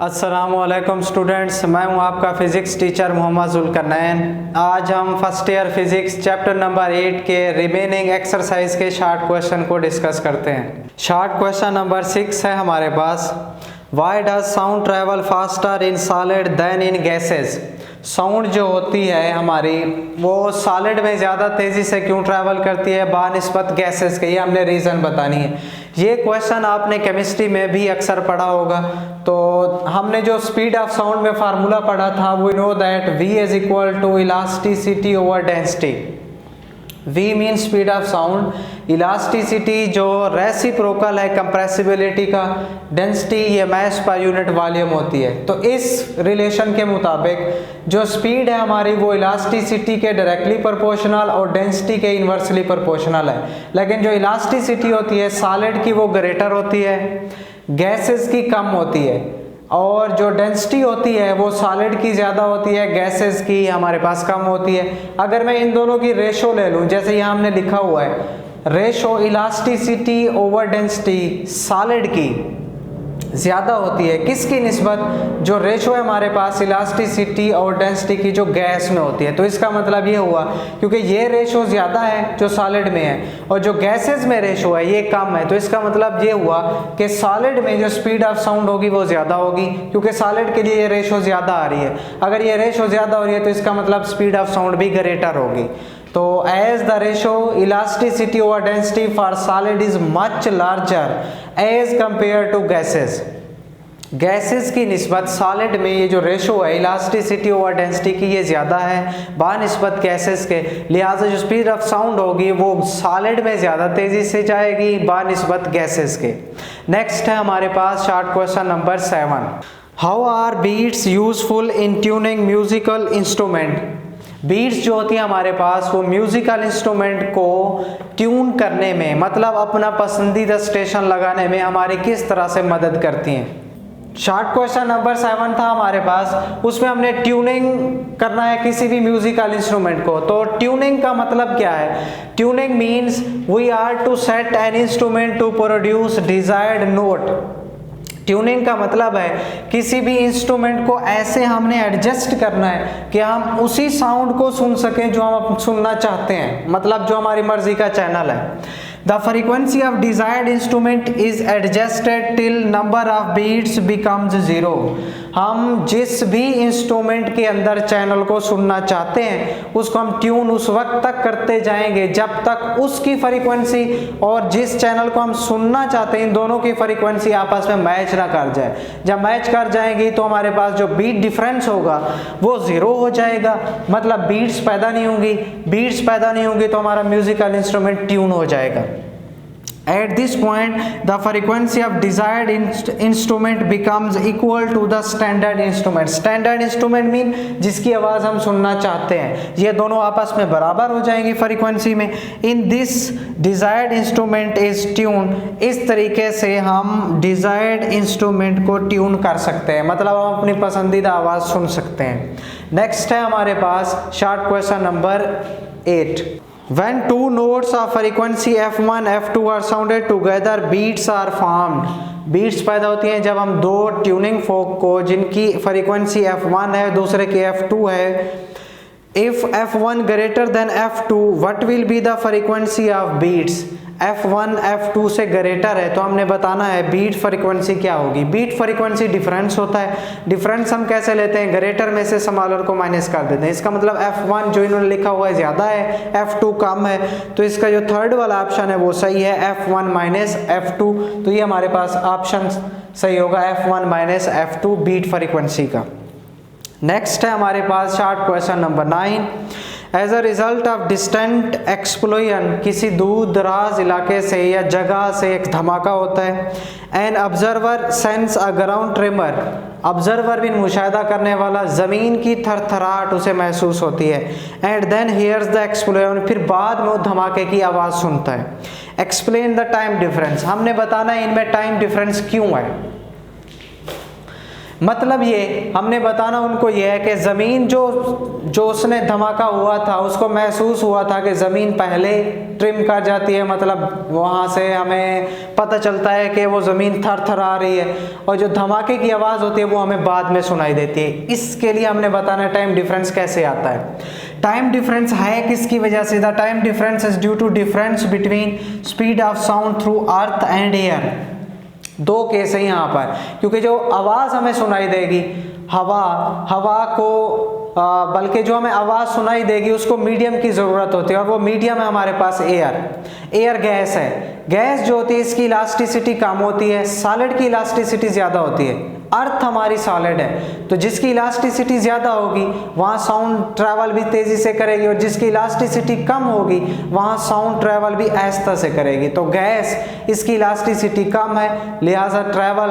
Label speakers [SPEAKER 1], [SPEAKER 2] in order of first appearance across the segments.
[SPEAKER 1] अस्सलामुअलैकुम स्टूडेंट्स, मैं हूं आपका फ़िज़िक्स टीचर मोहम्मद ज़ुल्करनैन। आज हम first year physics chapter number 8 के रिमेनिंग एक्सरसाइज के शॉर्ट क्वेश्चन को डिस्कस करते हैं। शॉर्ट क्वेश्चन नंबर 6 है हमारे पास, why does sound travel faster in solid than in gases. Sound जो होती है हमारी वो सॉलिड में ज़्यादा तेज़ी से क्यों ट्रैवल करती है बानिस्बत गैसेस के, ये हमने रीज़न बतानी है। ये क्वेश्चन आपने केमिस्ट्री में भी अक्सर पढ़ा होगा। तो हमने जो स्पीड ऑफ साउंड में फार्मूला पढ़ा था, we know that v is equal to elasticity over density. v mean speed of sound, elasticity जो रेसिप्रोकल है कंप्रेसिबिलिटी का, डेंसिटी ये मास पर यूनिट वॉल्यूम होती है। तो इस रिलेशन के मुताबिक जो स्पीड है हमारी वो इलास्टिसिटी के डायरेक्टली प्रोपोर्शनल और डेंसिटी के इन्वर्सली प्रोपोर्शनल है। लेकिन जो इलास्टिसिटी होती है सॉलिड की वो ग्रेटर होती है, गैसेस की कम होती है, और जो डेंसिटी होती है वो सॉलिड की ज़्यादा होती है, गैसेस की हमारे पास कम होती है। अगर मैं इन दोनों की रेशो ले लूँ, जैसे यहाँ हमने लिखा हुआ है ratio elasticity over density, solid की ज़्यादा होती है किसकी निस्बत, जो रेशो है हमारे पास इलास्टिसिटी और डेंसिटी की जो गैस में होती है। तो इसका मतलब ये हुआ क्योंकि ये रेशो ज़्यादा है जो सॉलिड में है और जो गैसेस में रेशो है ये कम है, तो इसका मतलब ये हुआ कि सॉलिड में जो स्पीड ऑफ साउंड होगी वो ज़्यादा होगी क्योंकि सॉलिड के लिए ये रेशो ज़्यादा आ रही है। अगर ये रेशो ज़्यादा हो रही है तो इसका मतलब स्पीड ऑफ साउंड भी ग्रेटर होगी। तो as the ratio elasticity over density for solid is much larger as compare to gases. Gases की निस्बत सॉलिड में ये जो रेशो है इलास्टिसिटी ओवर डेंसिटी की ये ज़्यादा है बानिस्बत गैसेस के, लिहाजा जो स्पीड ऑफ साउंड होगी वो सॉलिड में ज़्यादा तेज़ी से जाएगी बानिस्बत गैसेस के। नेक्स्ट है हमारे पास short question number 7, how are beats useful in tuning musical instrument. Beats जो होती है हमारे पास वो म्यूजिकल इंस्ट्रूमेंट को ट्यून करने में, मतलब अपना पसंदीदा स्टेशन लगाने में हमारी किस तरह से मदद करती हैं। शॉर्ट क्वेश्चन नंबर 7 था हमारे पास, उसमें हमने ट्यूनिंग करना है किसी भी म्यूजिकल इंस्ट्रूमेंट को। तो ट्यूनिंग का मतलब क्या है, tuning means we are to set an instrument to produce desired note. Tuning का मतलब है किसी भी इंस्ट्रूमेंट को ऐसे हमने एडजस्ट करना है कि हम उसी साउंड को सुन सकें जो हम सुनना चाहते हैं, मतलब जो हमारी मर्जी का चैनल है। The frequency of desired instrument is adjusted till number of beats becomes 0। हम जिस भी इंस्ट्रूमेंट के अंदर चैनल को सुनना चाहते हैं उसको हम ट्यून उस वक्त तक करते जाएंगे जब तक उसकी फ्रीक्वेंसी और जिस चैनल को हम सुनना चाहते हैं इन दोनों की फ्रीक्वेंसी आपस में मैच ना कर जाए। जब मैच कर जाएगी तो हमारे पास जो बीट डिफरेंस होगा वो 0 हो जाएगा, मतलब बीट्स पैदा नहीं होंगी। बीट्स पैदा नहीं होंगी तो हमारा म्यूजिकल इंस्ट्रूमेंट ट्यून हो जाएगा। At this point, the frequency of desired instrument becomes equal to the standard instrument। Standard instrument mean जिसकी आवाज़ हम सुनना चाहते हैं, ये दोनों आपस में बराबर हो जाएंगी फ्रीक्वेंसी में। In this desired instrument is tuned। इस तरीके से हम desired instrument को ट्यून कर सकते हैं, मतलब हम अपनी पसंदीदा आवाज़ सुन सकते हैं। नेक्स्ट है हमारे पास short question number 8, When two notes of frequency F1 F2 are sounded together, beats are formed। Beats पैदा होती हैं जब हम दो ट्यूनिंग फोक को जिनकी फ्रीक्वेंसी F1 है दूसरे की F2 है। If F1 greater than F2, what will be the frequency of beats। F1 F2 से ग्रेटर है तो हमने बताना है बीट फ्रीक्वेंसी क्या होगी। बीट फ्रीक्वेंसी डिफरेंस होता है, डिफरेंस हम कैसे लेते हैं, ग्रेटर में से स्मॉलर को माइनस कर देते हैं। इसका मतलब F1 जो इन्होंने लिखा हुआ है ज़्यादा है, F2 कम है, तो इसका जो थर्ड वाला ऑप्शन है वो सही है, F1 माइनस F2। तो ये हमारे पास ऑप्शन सही होगा, F1 minus F2 beat frequency का। नेक्स्ट है हमारे पास short question number 9, as a result of distant explosion, किसी दूर दराज इलाके से या जगह से एक धमाका होता है। An observer sense a ground tremor, observer भी मुशाहिदा करने वाला ज़मीन की थरथराहट उसे महसूस होती है। And then here's the explosion, फिर बाद में वो धमाके की आवाज़ सुनता है। एक्सप्लेन द टाइम डिफरेंस, हमने बताना है इनमें टाइम डिफरेंस क्यों है। मतलब ये हमने बताना उनको ये है कि ज़मीन जो उसने धमाका हुआ था उसको महसूस हुआ था कि ज़मीन पहले ट्रिम कर जाती है, मतलब वहाँ से हमें पता चलता है कि वो ज़मीन थर थर आ रही है, और जो धमाके की आवाज़ होती है वो हमें बाद में सुनाई देती है। इसके लिए हमने बताना टाइम डिफरेंस कैसे आता है। टाइम डिफरेंस है किसकी वजह से? The time difference is due to difference between speed of sound through earth and air. दो केस है यहाँ पर, क्योंकि जो आवाज़ हमें सुनाई देगी हवा को बल्कि जो हमें आवाज़ सुनाई देगी उसको मीडियम की ज़रूरत होती है, और वो मीडियम है हमारे पास एयर गैस है। गैस जो होती है इसकी इलास्टिसिटी कम होती है, सॉलिड की इलास्टिसिटी ज़्यादा होती है। अर्थ हमारी सॉलिड है, तो जिसकी इलास्टिसिटी ज़्यादा होगी वहाँ साउंड ट्रैवल भी तेज़ी से करेगी, और जिसकी इलास्टिसिटी कम होगी वहाँ साउंड ट्रैवल भी आहिस्ता से करेगी। तो गैस इसकी इलास्टिसिटी कम है, लिहाजा ट्रैवल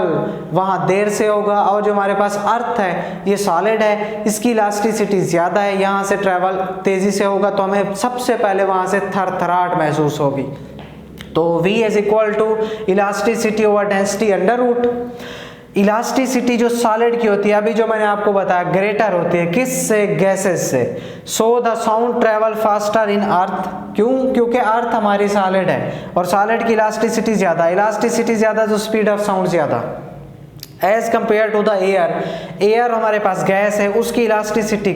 [SPEAKER 1] वहाँ देर से होगा, और जो हमारे पास अर्थ है ये सॉलिड है, इसकी इलास्टिसिटी ज़्यादा है, यहाँ से ट्रैवल तेज़ी से होगा, तो हमें सबसे पहले वहाँ से थरथराहट महसूस होगी। तो V is equal to elasticity over density under root. Elasticity जो सॉलिड की होती है, अभी जो मैंने आपको बताया, ग्रेटर होती है किससे? गैसेस से। So the sound travel faster in earth. क्यों? क्योंकि अर्थ हमारी सॉलिड है और सॉलिड की इलास्टिसिटी ज़्यादा, इलास्टिसिटी ज़्यादा तो स्पीड ऑफ साउंड ज़्यादा। As compare to the air हमारे पास गैस है, उसकी इलास्टिसिटी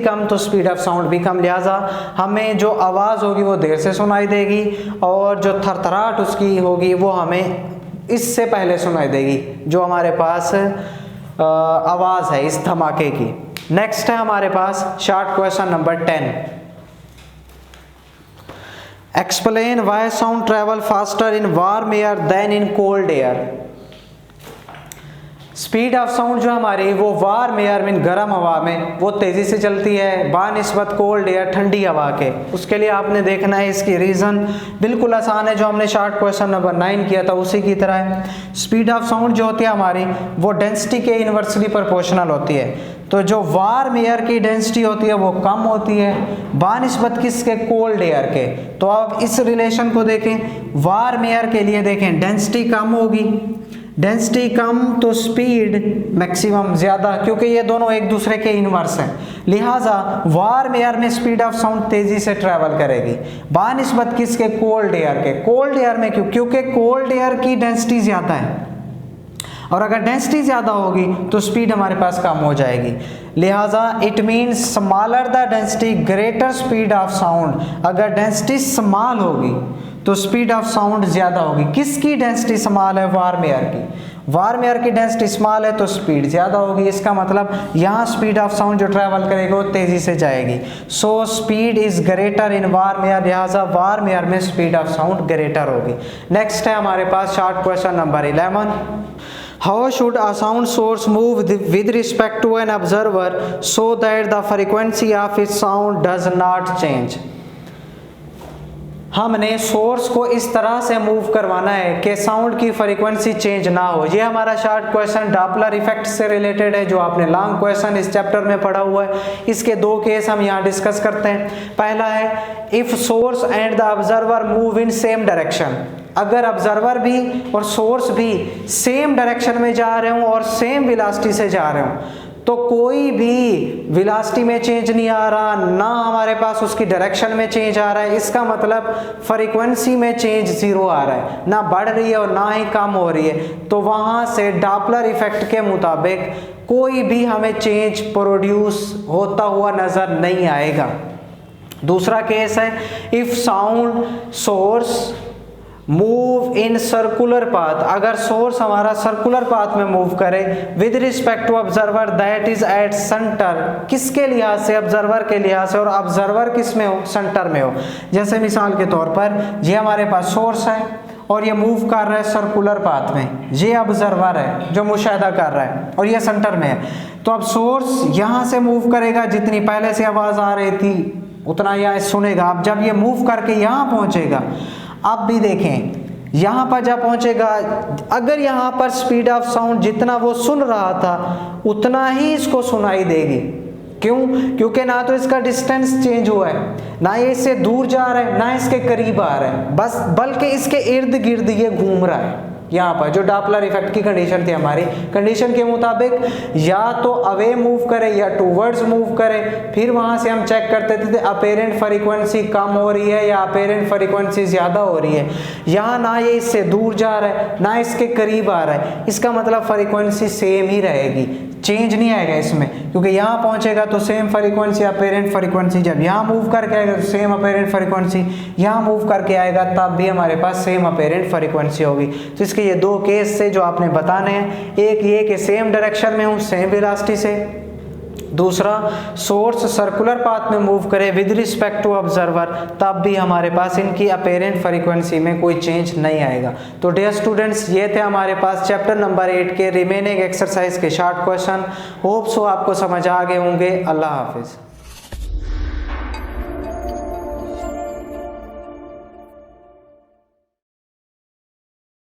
[SPEAKER 1] कम तो स्पीड ऑफ साउंड भी कम, लिहाजा हमें जो आवाज़ होगी वो देर से सुनाई देगी, और जो थरथराहट उसकी होगी वो हमें इससे पहले सुनाई देगी, जो हमारे पास आवाज़ है इस धमाके की। नेक्स्ट है हमारे पास short question number 10। Explain why sound travel faster in warm air than in cold air. Speed of sound जो हमारी वो वार्म एयर मीन गर्म हवा में वो तेज़ी से चलती है बानिस्बत कोल्ड एयर ठंडी हवा के। उसके लिए आपने देखना है इसकी रीज़न बिल्कुल आसान है, जो हमने शॉर्ट क्वेश्चन नंबर 9 किया था उसी की तरह है। स्पीड ऑफ साउंड जो होती है हमारी वो डेंसिटी के इन्वर्सली प्रोपोर्शनल होती है, तो जो वार्म एयर की डेंसिटी होती है वो कम होती है बानिस्बत किसके? कोल्ड एयर के। तो अब इस रिलेशन को देखें, वार्म एयर के लिए देखें डेंसिटी कम होगी, डेंसिटी कम तो स्पीड मैक्सिमम ज़्यादा, क्योंकि ये दोनों एक दूसरे के इनवर्स हैं, लिहाजा वार्म एयर में स्पीड ऑफ साउंड तेज़ी से ट्रैवल करेगी बानिस्बत किसके? कोल्ड एयर के। कोल्ड एयर में क्यों? क्योंकि कोल्ड एयर की डेंसिटी ज़्यादा है, और अगर डेंसिटी ज़्यादा होगी तो स्पीड हमारे पास कम हो जाएगी, लिहाजा it means smaller the density greater speed of sound. अगर डेंसिटी स्मॉल होगी तो स्पीड ऑफ साउंड ज़्यादा होगी। किसकी डेंसिटी स्मॉल है? वार्म एयर की। वार्म एयर की डेंसिटी स्मॉल है तो स्पीड ज़्यादा होगी, इसका मतलब यहाँ स्पीड ऑफ साउंड जो ट्रैवल करेगी वो तेज़ी से जाएगी। So speed is greater in warm air, लिहाजा वार्म एयर में स्पीड ऑफ साउंड ग्रेटर होगी। नेक्स्ट है हमारे पास short question number 11। How should a sound source move with respect to an observer so that the frequency of its sound does not change? हमने source को इस तरह से मूव करवाना है कि साउंड की फ्रीक्वेंसी चेंज ना हो। ये हमारा शॉर्ट क्वेश्चन डॉपलर इफेक्ट से रिलेटेड है, जो आपने लॉन्ग क्वेश्चन इस चैप्टर में पढ़ा हुआ है। इसके दो केस हम यहाँ डिस्कस करते हैं। पहला है if source and the observer move in same direction. अगर ऑब्जर्वर भी और सोर्स भी सेम डायरेक्शन में जा रहे हों और सेम वेलोसिटी से जा रहे हों, तो कोई भी वेलोसिटी में चेंज नहीं आ रहा, ना हमारे पास उसकी डायरेक्शन में चेंज आ रहा है, इसका मतलब फ्रीक्वेंसी में चेंज ज़ीरो आ रहा है, ना बढ़ रही है और ना ही कम हो रही है, तो वहाँ से डॉपलर इफेक्ट के मुताबिक कोई भी हमें चेंज प्रोड्यूस होता हुआ नज़र नहीं आएगा। दूसरा केस है if sound source move in circular path. अगर सोर्स हमारा सर्कुलर पाथ में मूव करे with respect to observer that is at centre. किसके लिहाज से? ऑब्जर्वर के लिहाज से, और ऑब्जर्वर किस में हो? सेंटर में हो। जैसे मिसाल के तौर पर ये हमारे पास सोर्स है और ये मूव कर रहा है सर्कुलर पाथ में, ये ऑब्जर्वर है जो मुशाहिदा कर रहा है और ये सेंटर में है। तो अब सोर्स यहाँ से मूव करेगा, जितनी पहले से आवाज़ आ रही थी उतना यहाँ सुनेगा। अब जब ये मूव करके यहाँ पहुँचेगा, आप भी देखें यहाँ पर जब पहुँचेगा, अगर यहाँ पर स्पीड ऑफ साउंड जितना वो सुन रहा था उतना ही इसको सुनाई देगी। क्यों? क्योंकि ना तो इसका डिस्टेंस चेंज हुआ है, ना ये इससे दूर जा रहा है, ना इसके करीब आ रहा है, बस बल्कि इसके इर्द गिर्द ये घूम रहा है। यहाँ पर जो डॉपलर इफेक्ट की कंडीशन थी हमारी, कंडीशन के मुताबिक या तो अवे मूव करे या टूवर्ड्स मूव करे, फिर वहां से हम चेक करते थे अपेरेंट फ्रीक्वेंसी कम हो रही है या अपेरेंट फ्रीक्वेंसी ज्यादा हो रही है। यहाँ ना ये इससे दूर जा रहा है ना इसके करीब आ रहा है, इसका मतलब फ्रीक्वेंसी सेम ही रहेगी, चेंज नहीं आएगा इसमें, क्योंकि यहाँ पहुंचेगा तो सेम फ्रीक्वेंसी अपेरेंट फ्रीक्वेंसी, जब यहाँ मूव करके आएगा तो सेम अपेरेंट फ्रीक्वेंसी, यहाँ मूव करके आएगा तब भी हमारे पास सेम अपेरेंट फ्रीक्वेंसी होगी। तो इसके ये दो केस से जो आपने बताने हैं, एक ये कि सेम डायरेक्शन में हूँ सेम वेलोसिटी से, दूसरा सोर्स सर्कुलर पाथ में मूव करे विद रिस्पेक्ट टू ऑब्जर्वर, तब भी हमारे पास इनकी अपेरेंट फ्रीक्वेंसी में कोई चेंज नहीं आएगा। तो डियर स्टूडेंट्स, ये थे हमारे पास चैप्टर नंबर 8 के रिमेनिंग एक्सरसाइज के शॉर्ट क्वेश्चन। होप सो आपको समझ आ गए होंगे। अल्लाह हाफिज़।